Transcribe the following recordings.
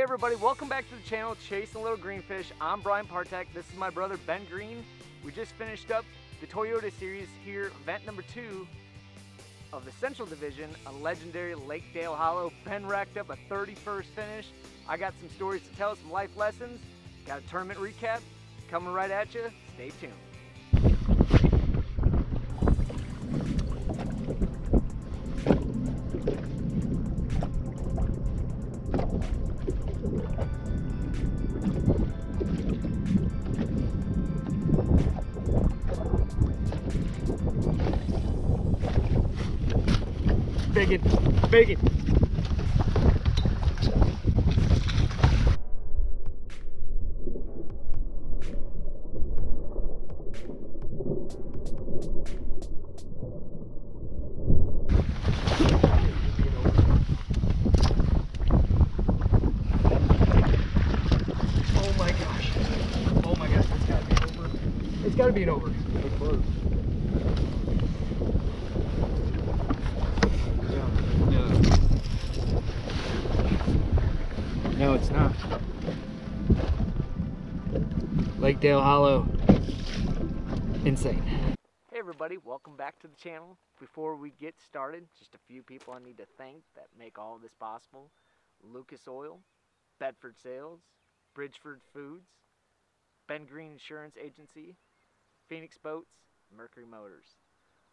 everybody, welcome back to the channel, Chasing Little Greenfish. I'm Brian Partek. This is my brother Ben Green. We just finished up the Toyota series here, event number 2 of the Central Division, a legendary Lake Dale Hollow. Ben racked up a 31st finish. I got some stories to tell, some life lessons. Got a tournament recap coming right at you. Stay tuned. Big it. Oh my gosh, it's gotta be over. It's gotta be an over. No, it's not. Lake Dale Hollow. Insane. Hey everybody, welcome back to the channel. Before we get started, just a few people I need to thank that make all of this possible. Lucas Oil, Bedford Sales, Bridgford Foods, Ben Green Insurance Agency, Phoenix Boats, Mercury Motors.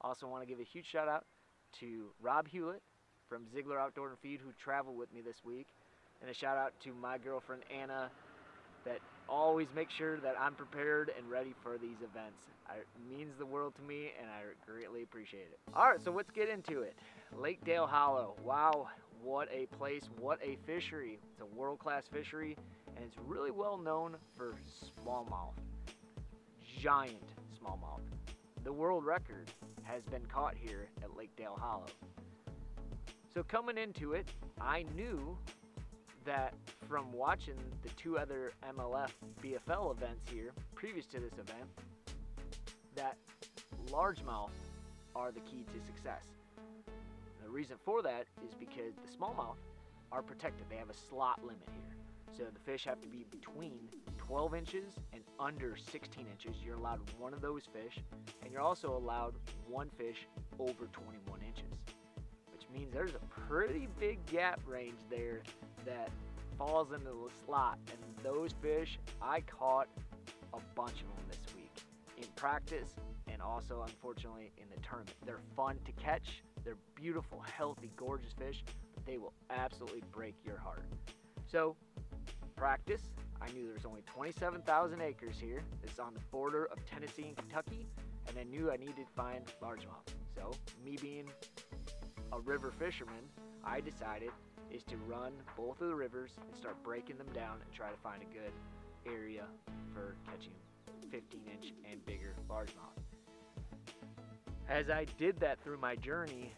Also want to give a huge shout out to Rob Hewlett from Ziegler Outdoor and Feed, who traveled with me this week. And a shout out to my girlfriend Anna, that always makes sure that I'm prepared and ready for these events. It means the world to me, and I greatly appreciate it. Alright, so let's get into it. Lake Dale Hollow. Wow, what a place, what a fishery. It's a world-class fishery, and it's really well known for smallmouth. Giant smallmouth. The world record has been caught here at Lake Dale Hollow. So coming into it, I knew that from watching the 2 other MLF BFL events here, previous to this event, that largemouth are the key to success. The reason for that is because the smallmouth are protected. They have a slot limit here. So the fish have to be between 12 inches and under 16 inches. You're allowed one of those fish, and you're also allowed one fish over 21 inches. Which means there's a pretty big gap range there that falls into the slot, and those fish, I caught a bunch of them this week in practice and also unfortunately in the tournament. They're fun to catch, they're beautiful, healthy, gorgeous fish, but they will absolutely break your heart. So practice, I knew there's only 27,000 acres here. It's on the border of Tennessee and Kentucky, and I knew I needed to find largemouth. So me being a river fisherman, I decided is to run both of the rivers and start breaking them down and try to find a good area for catching 15-inch and bigger largemouth. As I did that through my journey,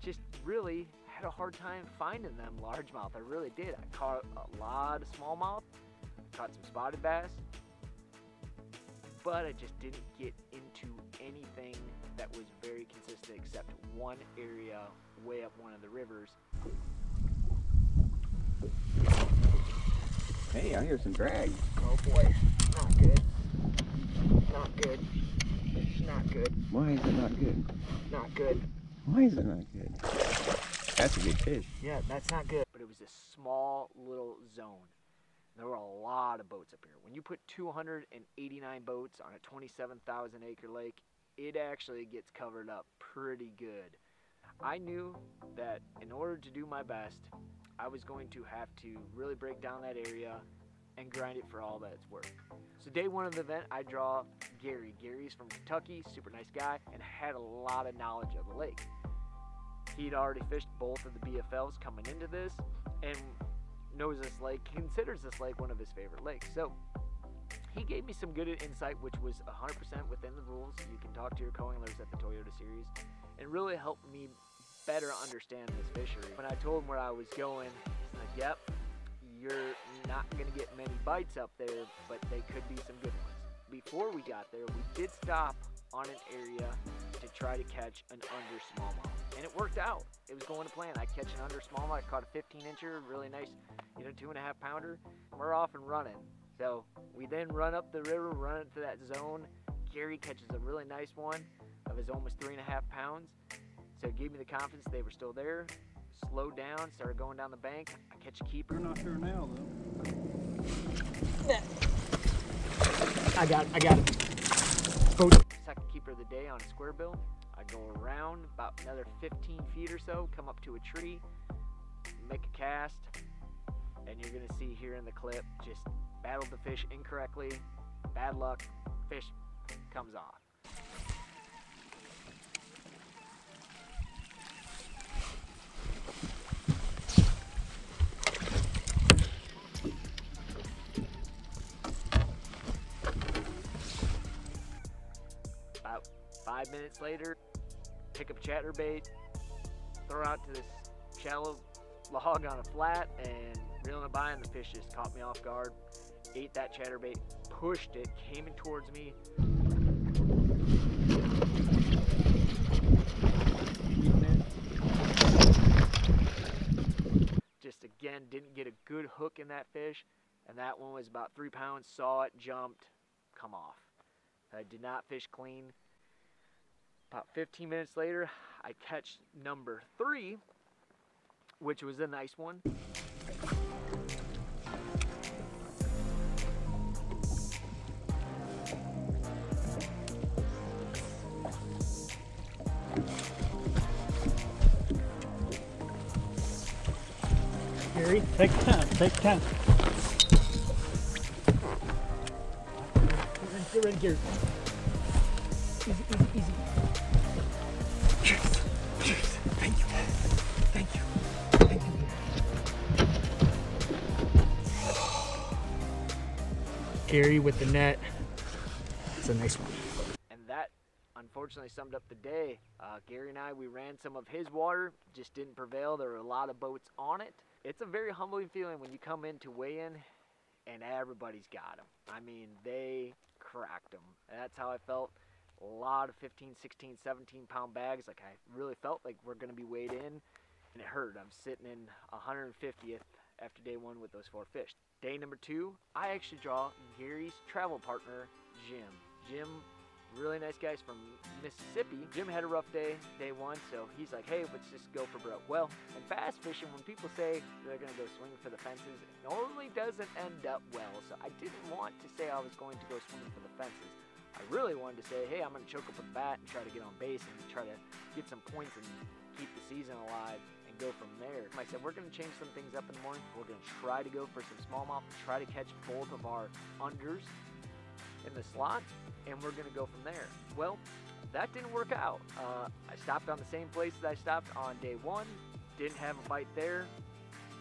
just really had a hard time finding them largemouth. I really did. I caught a lot of smallmouth, caught some spotted bass, but I just didn't get into anything that was very consistent except one area way up one of the rivers. Hey, I hear some drag. Oh boy, not good. Not good. Not good. Why is it not good? Not good. Why is it not good? That's a big fish. Yeah, that's not good. But it was a small little zone. There were a lot of boats up here. When you put 289 boats on a 27,000 acre lake, it actually gets covered up pretty good. I knew that in order to do my best, I was going to have to really break down that area and grind it for all that it's worth. So day 1 of the event, I draw Gary. Gary's from Kentucky, super nice guy, and had a lot of knowledge of the lake. He'd already fished both of the BFLs coming into this, and knows this lake, considers this lake one of his favorite lakes. So he gave me some good insight, which was 100% within the rules. You can talk to your co-anglers at the Toyota series, and really helped me better understand this fishery. When I told him where I was going, he's like, yep, you're not going to get many bites up there, but they could be some good ones. Before we got there, we did stop on an area to try to catch an under smallmouth, and it worked out. It was going to plan. I catch an under smallmouth. I caught a 15-incher, really nice you know, 2.5 pounder. We're off and running. So we then run up the river, run into that zone. Gary catches a really nice one of his almost 3.5 pounds. So it gave me the confidence they were still there. Slowed down, started going down the bank. I catch a keeper. You're not sure now, though. I got it. Second keeper of the day on a square bill. I go around about another 15 feet or so, come up to a tree, make a cast, and you're gonna see here in the clip, just battled the fish incorrectly, bad luck, fish comes off. About 5 minutes later, pick up chatterbait, throw out to this shallow log on a flat, and reeling it by, and the fish just caught me off guard. Ate that chatterbait, pushed it, came in towards me. Just again, didn't get a good hook in that fish, and that one was about 3 pounds. Saw it, jumped, come off. I did not fish clean. About 15 minutes later, I catch number 3, which was a nice one. Gary, take time, take time. Get ready, Gary. Easy, easy, easy. Cheers, cheers. Thank you, thank you, thank you. Gary with the net. It's a nice one. And that unfortunately summed up the day. Gary and I, we ran some of his water, just didn't prevail. There were a lot of boats on it. It's a very humbling feeling when you come in to weigh in and everybody's got them. I mean, they cracked them. And that's how I felt. A lot of 15, 16, 17 pound bags. Like, I really felt like we're going to be weighed in, and it hurt. I'm sitting in 150th after day 1 with those 4 fish. Day number 2, I actually draw Gary's travel partner, Jim. Jim, really nice guys from Mississippi. Jim had a rough day 1, so he's like, hey, let's just go for broke. Well, in bass fishing, when people say they're going to go swing for the fences, it normally doesn't end up well. So I didn't want to say I was going to go swinging for the fences. I really wanted to say, hey, I'm going to choke up with a bat and try to get on base and try to get some points and keep the season alive and go from there. I said, we're going to change some things up in the morning. We're going to try to go for some smallmouth, try to catch both of our unders in the slot, and we're going to go from there. Well, that didn't work out. I stopped on the same place that I stopped on day 1. Didn't have a bite there,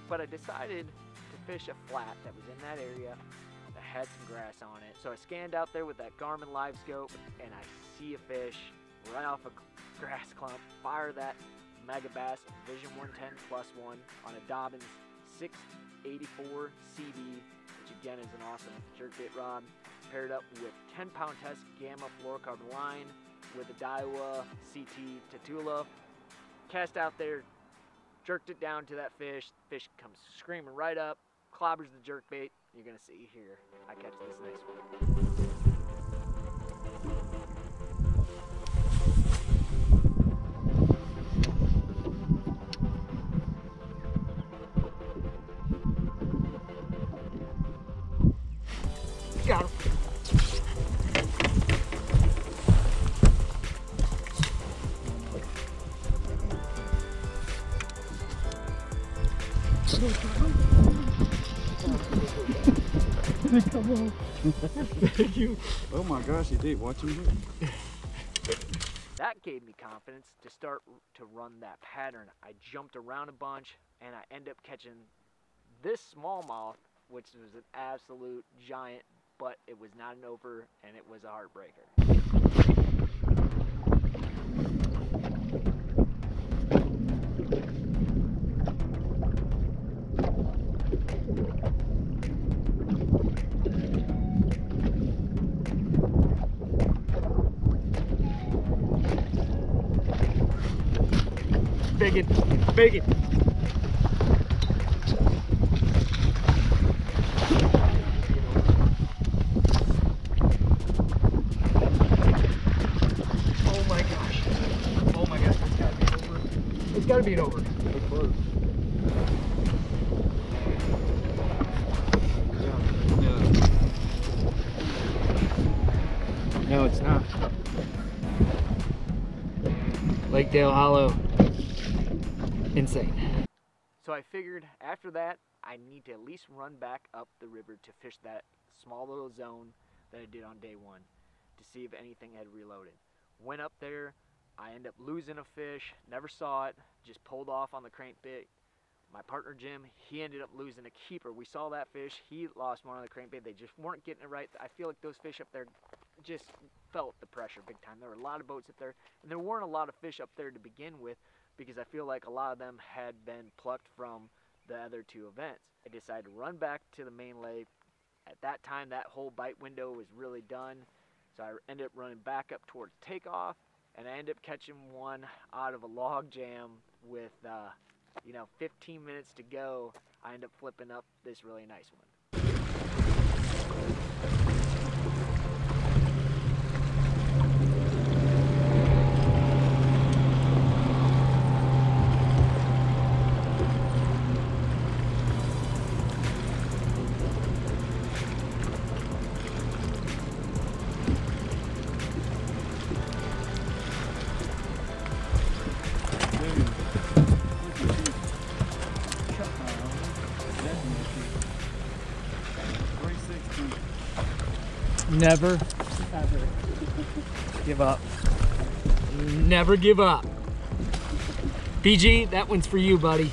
but I decided to fish a flat that was in that area that had some grass on it. So I scanned out there with that Garmin live scope, and I see a fish right off a grass clump. Fire that mega bass Vision 110 plus 1 on a Dobyns 684 CB, which again is an awesome jerkbait rod. Paired up with 10-pound test Gamma fluorocarbon line with a Daiwa CT Tatula. Cast out there, jerked it down to that fish. Fish comes screaming right up, clobbers the jerkbait. You're gonna see here, I catch this nice one. Got him. Come on. Thank you. Oh my gosh, he did. Watch him move. That gave me confidence to start to run that pattern. I jumped around a bunch, and I end up catching this smallmouth, which was an absolute giant, but it was not an over, and it was a heartbreaker. Big it, big it. gotta be an over. So close. No, it's not. Lakedale Hollow. Insane. So I figured after that, I need to at least run back up the river to fish that small little zone that I did on day one to see if anything had reloaded. Went up there, I ended up losing a fish, never saw it, just pulled off on the crankbait. My partner Jim, he ended up losing a keeper. We saw that fish, he lost one on the crankbait. They just weren't getting it right. I feel like those fish up there just felt the pressure big time. There were a lot of boats up there, and there weren't a lot of fish up there to begin with because I feel like a lot of them had been plucked from the other two events. I decided to run back to the main lake. At that time, that whole bite window was really done, so I ended up running back up towards takeoff, and I ended up catching one out of a log jam with 15 minutes to go. I ended up flipping up this really nice one. Never, ever give up. Never give up. PG, that one's for you, buddy.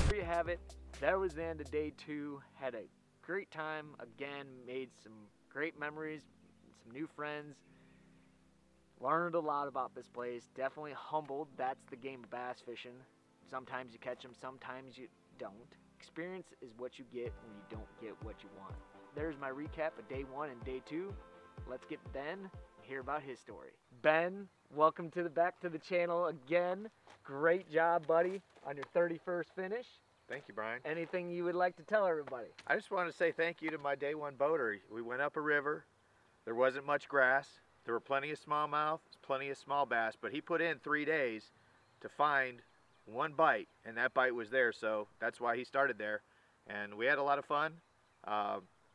There you have it. That was the end of day two. Had a great time. Again, made some great memories, some new friends. Learned a lot about this place. Definitely humbled. That's the game of bass fishing. Sometimes you catch them, sometimes you don't. Experience is what you get when you don't get what you want. There's my recap of day one and day two. Let's get Ben and hear about his story. Ben, welcome back to the channel again. Great job, buddy, on your 31st finish. Thank you, Brian. Anything you would like to tell everybody? I just want to say thank you to my day one boater. We went up a river. There wasn't much grass. There were plenty of smallmouth, plenty of small bass, but he put in 3 days to find one bite, and that bite was there, so that's why he started there. And we had a lot of fun.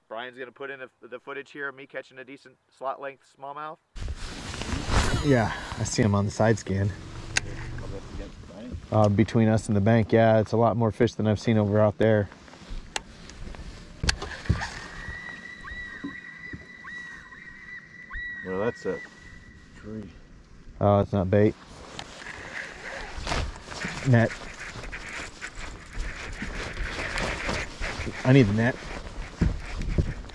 Brian's going to put in the footage here of me catching a decent slot length smallmouth. Yeah, I see him on the side scan. Between us and the bank, yeah, it's a lot more fish than I've seen over out there. Well, that's a tree. Oh, it's not bait. Net. I need the net.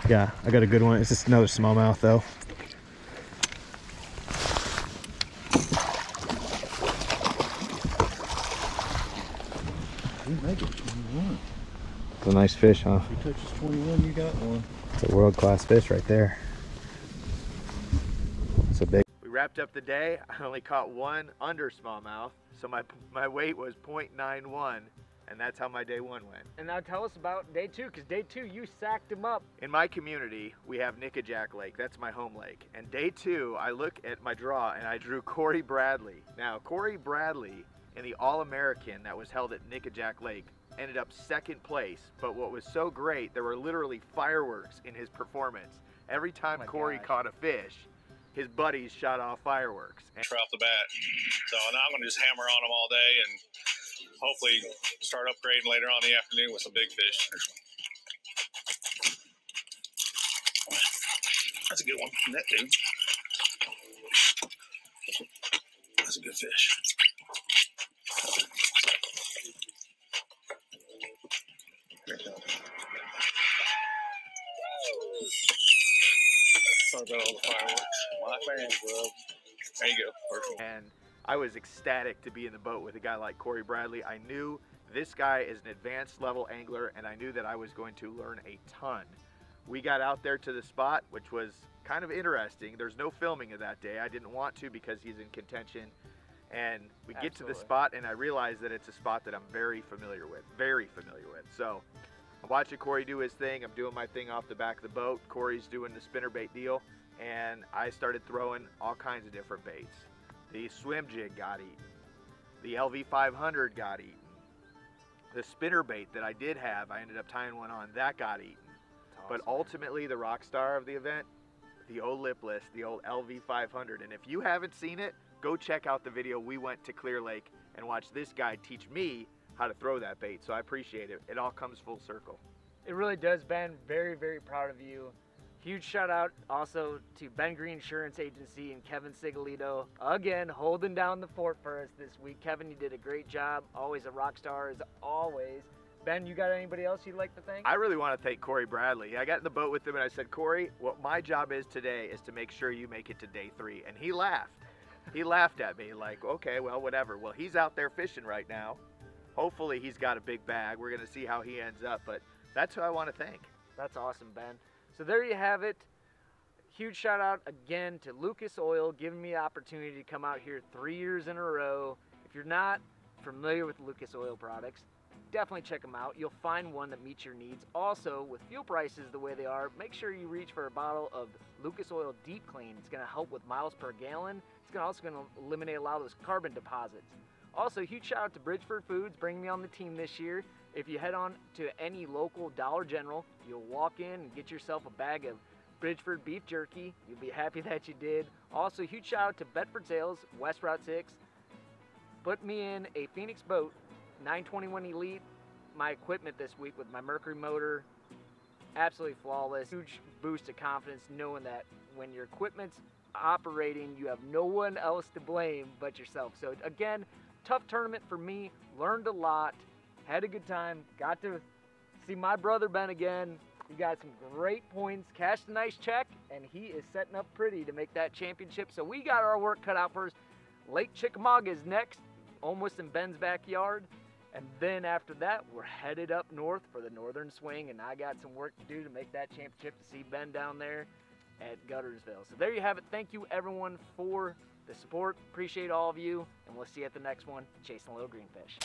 Yeah, I got a good one. It's just another smallmouth though. You make it 21. It's a nice fish, huh? If he touches 21, you got one. It's a world-class fish right there. It's a big. We wrapped up the day. I only caught one under smallmouth, so my weight was 0.91, and that's how my day one went. And now tell us about day two, because day two you sacked him up. In my community, we have Nickajack Lake. That's my home lake. And day two, I look at my draw and I drew Corey Bradley. Now, Corey Bradley in the All-American that was held at Nickajack Lake ended up second place, but what was so great, there were literally fireworks in his performance. Every time Corey caught a fish, his buddies shot off fireworks. Right off the bat. So now I'm going to just hammer on them all day and hopefully start upgrading later on in the afternoon with some big fish. That's a good one. That dude. That's a good fish. Here it goes. Sorry about all the fireworks. My fans, bro. There you go. Perfect. And I was ecstatic to be in the boat with a guy like Corey Bradley. I knew this guy is an advanced level angler, and I knew that I was going to learn a ton. We got out there to the spot, which was kind of interesting. There's no filming of that day. I didn't want to because he's in contention. And we get to the spot, and I realize that it's a spot that I'm very familiar with. So I'm watching Corey do his thing. I'm doing my thing off the back of the boat. Corey's doing the spinnerbait deal, and I started throwing all kinds of different baits. The swim jig got eaten. The LV500 got eaten. The spinnerbait that I did have, I ended up tying one on, that got eaten. But ultimately, the rock star of the event, the old lipless, the old LV500. And if you haven't seen it, go check out the video. We went to Clear Lake and watched this guy teach me how to throw that bait. So I appreciate it. It all comes full circle. It really does, Ben. Very, very proud of you. Huge shout out also to Ben Green Insurance Agency and Kevin Sigalito, again, holding down the fort for us this week. Kevin, you did a great job. Always a rock star, as always. Ben, you got anybody else you'd like to thank? I really want to thank Corey Bradley. I got in the boat with him and I said, Corey, what my job is today is to make sure you make it to day 3. And he laughed. He laughed at me like, okay, well, whatever. Well, he's out there fishing right now. Hopefully he's got a big bag. We're going to see how he ends up, but that's who I want to thank. That's awesome, Ben. So there you have it. Huge shout out again to Lucas Oil, giving me the opportunity to come out here 3 years in a row. If you're not familiar with Lucas Oil products, definitely check them out. You'll find one that meets your needs. Also, with fuel prices the way they are, make sure you reach for a bottle of Lucas Oil Deep Clean. It's going to help with miles per gallon. It's also going to eliminate a lot of those carbon deposits. Also, huge shout out to Bridgford Foods, bringing me on the team this year. If you head on to any local Dollar General, you'll walk in and get yourself a bag of Bridgford beef jerky. You'll be happy that you did. Also, huge shout out to Bedford Sales, West Route 6. Put me in a Phoenix boat, 921 Elite, my equipment this week with my Mercury motor, absolutely flawless. Huge boost of confidence knowing that when your equipment's operating, you have no one else to blame but yourself. So again, tough tournament for me, learned a lot, had a good time, got to see my brother Ben again. He got some great points, cashed a nice check, and he is setting up pretty to make that championship. So we got our work cut out for us. Lake Chickamauga is next, almost in Ben's backyard. And then after that, we're headed up north for the Northern Swing, and I got some work to do to make that championship to see Ben down there at Guttersville. So there you have it. Thank you, everyone, for the support. Appreciate all of you, and we'll see you at the next one, Chasing a Little Greenfish.